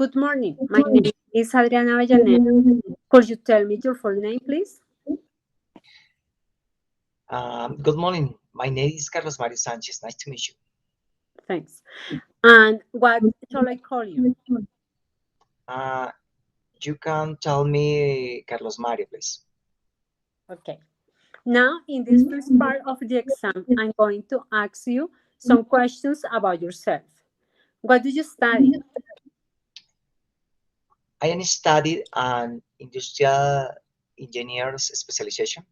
Good morning. My name is Adriana Avellaneda. Could you tell me your full name, please? Good morning. My name is Carlos Mario Sanchez. Nice to meet you. Thanks. And what shall I call you? Uh, you can tell me Carlos Mario, please. Okay. Now, in this first part of the exam, I'm going to ask you some questions about yourself. What do you study? I am studied an industrial engineer's specialization.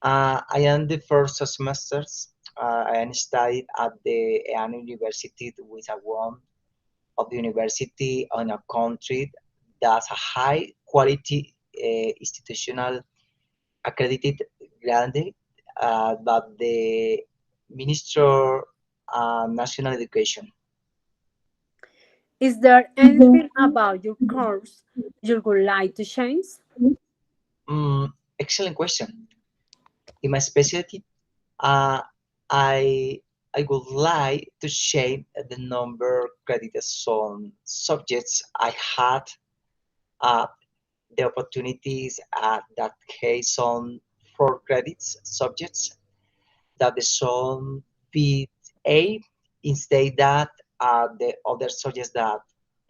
I am the first semesters. I am studied at the an university with a one of the university on a country that's a high quality institutional accredited granted by the Minister National Education. Is there anything about your course you would like to change? Mm, Excellent question. In my specialty, uh, I I would like to shape the number credited on subjects I had uh, the opportunities at that case on 4 credits subjects that the song fit A instead that the other suggests that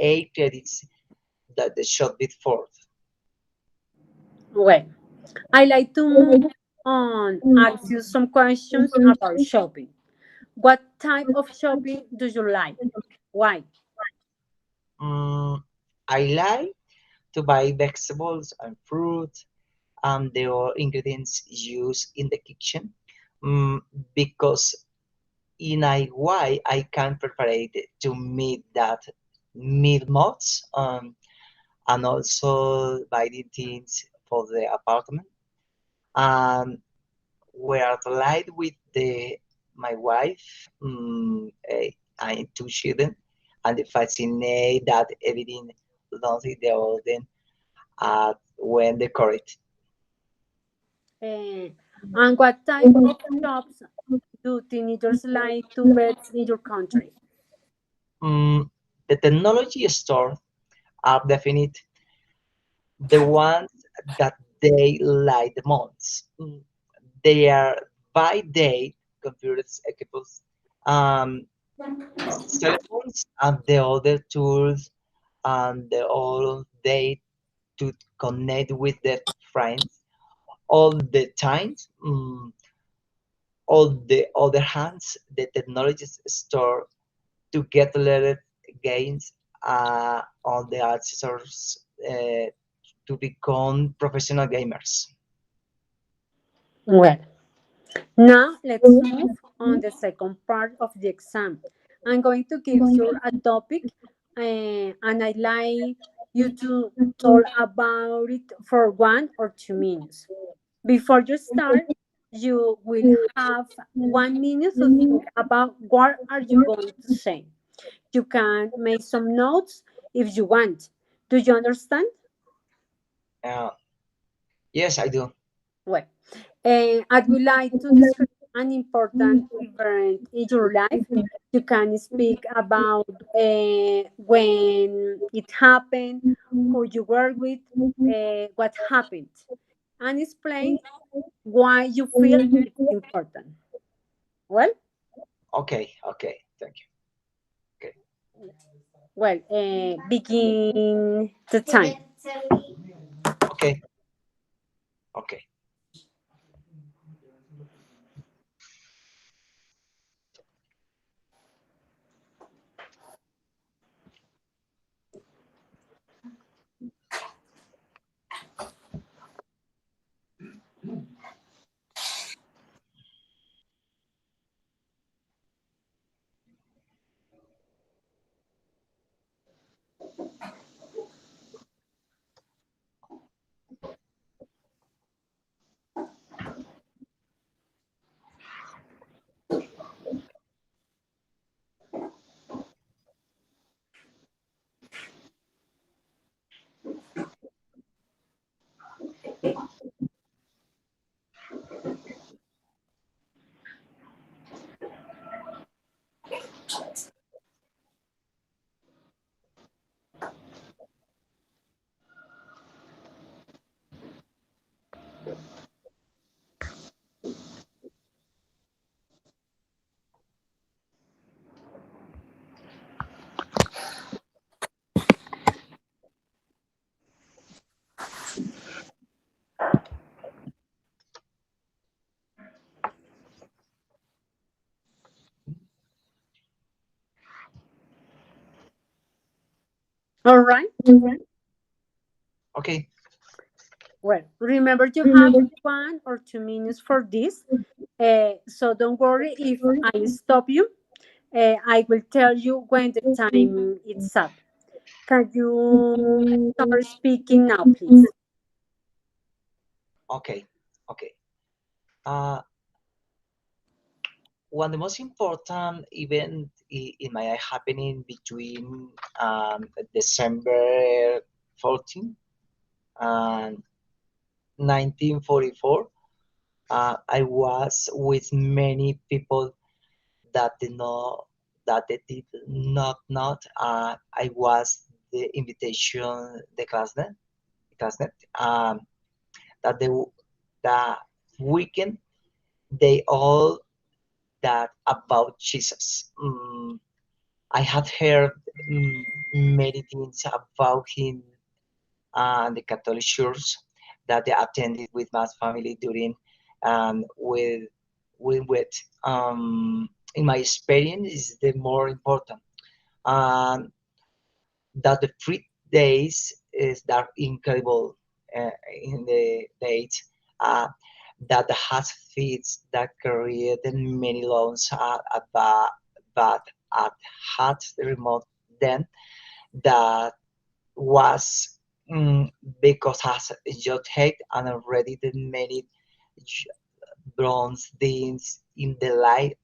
A credits that the should be fourth. Well, I like to move on, ask you some questions about shopping. What type of shopping do you like? Why? Mm, I like to buy vegetables and fruit and the all ingredients used in the kitchen mm, because in a way I can prepare it to meet that meal mods and also buy the things for the apartment. And we are delighted with the my wife and 2 children, and the fascinate that everything don't see the olden when decorate. Eh, and what type of shops do teenagers like to visit in your country? Mm, the technology store are definite the ones that they like the most. They are by date computers, equipos, um, cell phones, and the other tools, and the all day to connect with their friends all the time. On the other hand, the technologies store to get little gains on the accessories to become professional gamers. Well, now let's move on the second part of the exam. I'm going to give you a topic, and I'd like you to talk about it for 1 or 2 minutes. Before you start, you will have 1 minute to think about what are you going to say. You can make some notes if you want. Do you understand? Uh, yes, I do. Well, I would like to describe an important event in your life. You can speak about when it happened, who you were with, what happened, and explain why you feel it's important. Well, Okay, okay, thank you. Okay, well, begin the time. okay, okay. All right. Okay. Well, remember you have 1 or 2 minutes for this. So don't worry if I stop you. I will tell you when the time is up. Can you start speaking now, please? Okay. Okay. Uh, One of the most important event in my life happening between December 14 and 1944. I was with many people that did not that they did not. I was the invitation the classnet that the weekend they all that about Jesus. I had heard many things about him and the Catholic Church that they attended with my family during with with in my experience is the more important. Um, that the 3 days is that incredible in the date uh, that has feeds that created many loans but at had remote then that was mm, because has just hate and already the many bronze things in the light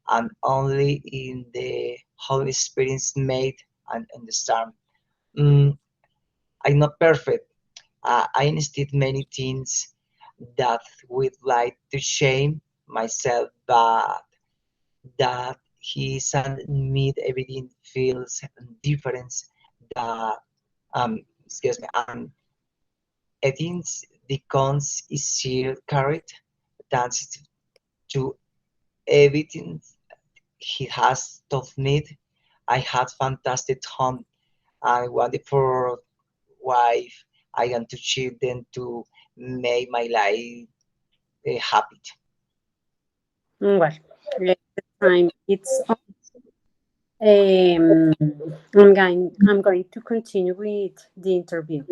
and only in the Holy Spirit made and understand. Mm, I'm not perfect. I instead many things that would like to shame myself, but that he and me everything feels different. That excuse me, and I think the cons is here carried thanks to everything he has taught me. I had fantastic home and wonderful wife. I want to children to make my life happy. Well, the time it's up. I'm going to continue with the interview.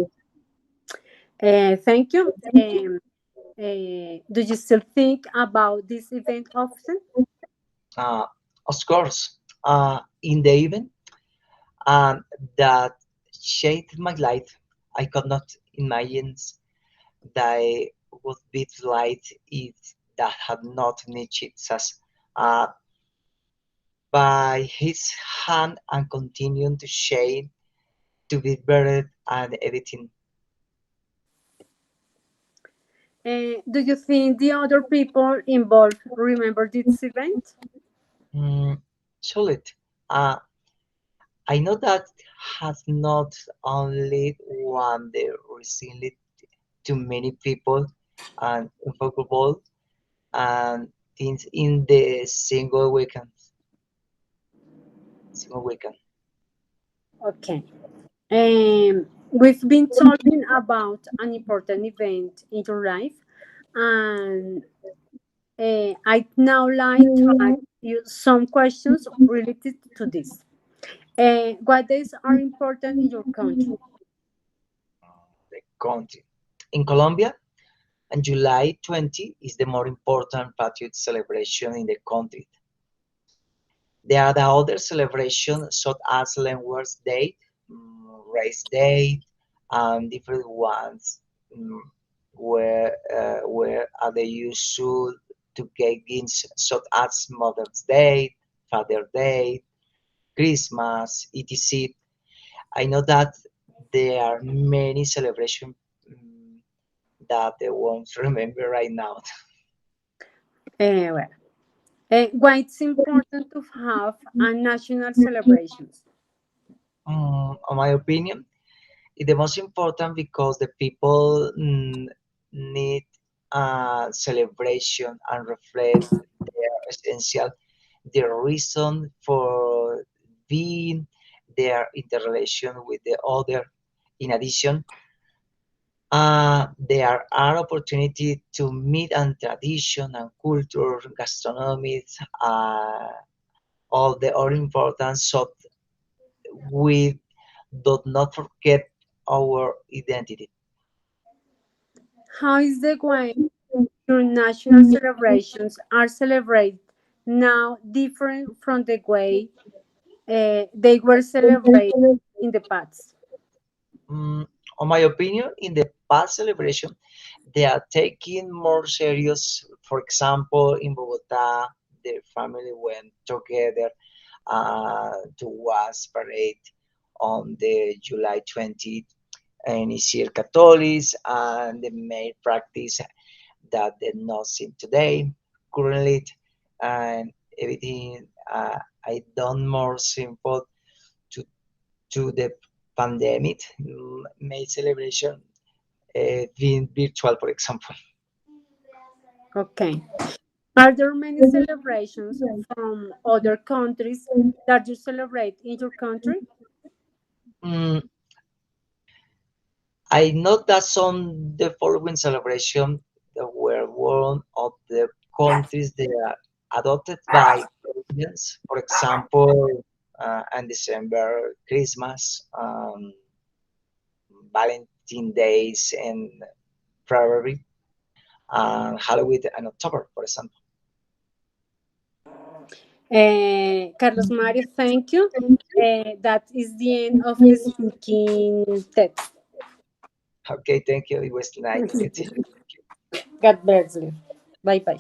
Thank you. Do you still think about this event often? Uh, of course, in the event and that shaped my life, I could not imagine that I would be like it that had not met Jesus uh, by his hand and continuing to shape to be better and everything. Do you think the other people involved remember this event? Mm, solid. Uh, I know that has not only one the recently to many people and unforgettable and things in the single weekend. Okay. We've been talking about an important event in your life, and I'd now like to ask you some questions related to this. What days are important in your country? The country. In Colombia, and July 20 is the more important patriot celebration in the country. There are the other celebrations such as Landworks Day, Race Day, and different ones mm, where they usual to get gifts such as Mother's Day, Father's Day, Christmas, etc. I know that there are many celebrations that I won't remember right now. Well, why it's important to have a national celebrations? On my opinion, it's the most important because the people need a celebration and reflect their essential, their reason for being, their interrelation with the other. In addition, there are opportunity to meet and tradition and culture, gastronomy, uh, all the all important. So with do not forget our identity. How is the way your national celebrations are celebrated now different from the way they were celebrated in the past? Mm, on my opinion, in the past celebration, they are taking more serious. For example, in Bogota, the family went together to was parade on the July 20th and it's here Catholics and the main practice that they not seen today currently and everything I done more simple to the pandemic made celebration being virtual for example. Okay. Are there many celebrations from other countries that you celebrate in your country? Mm, I know that some the following celebration that were one of the countries that are adopted by Europeans. For example, in December, Christmas, Valentine Days, and February, and Halloween and October, for example. Carlos Mario, thank you. That is the end of the speaking text. Okay, thank you. It was nice to meet you. God bless you. Bye bye.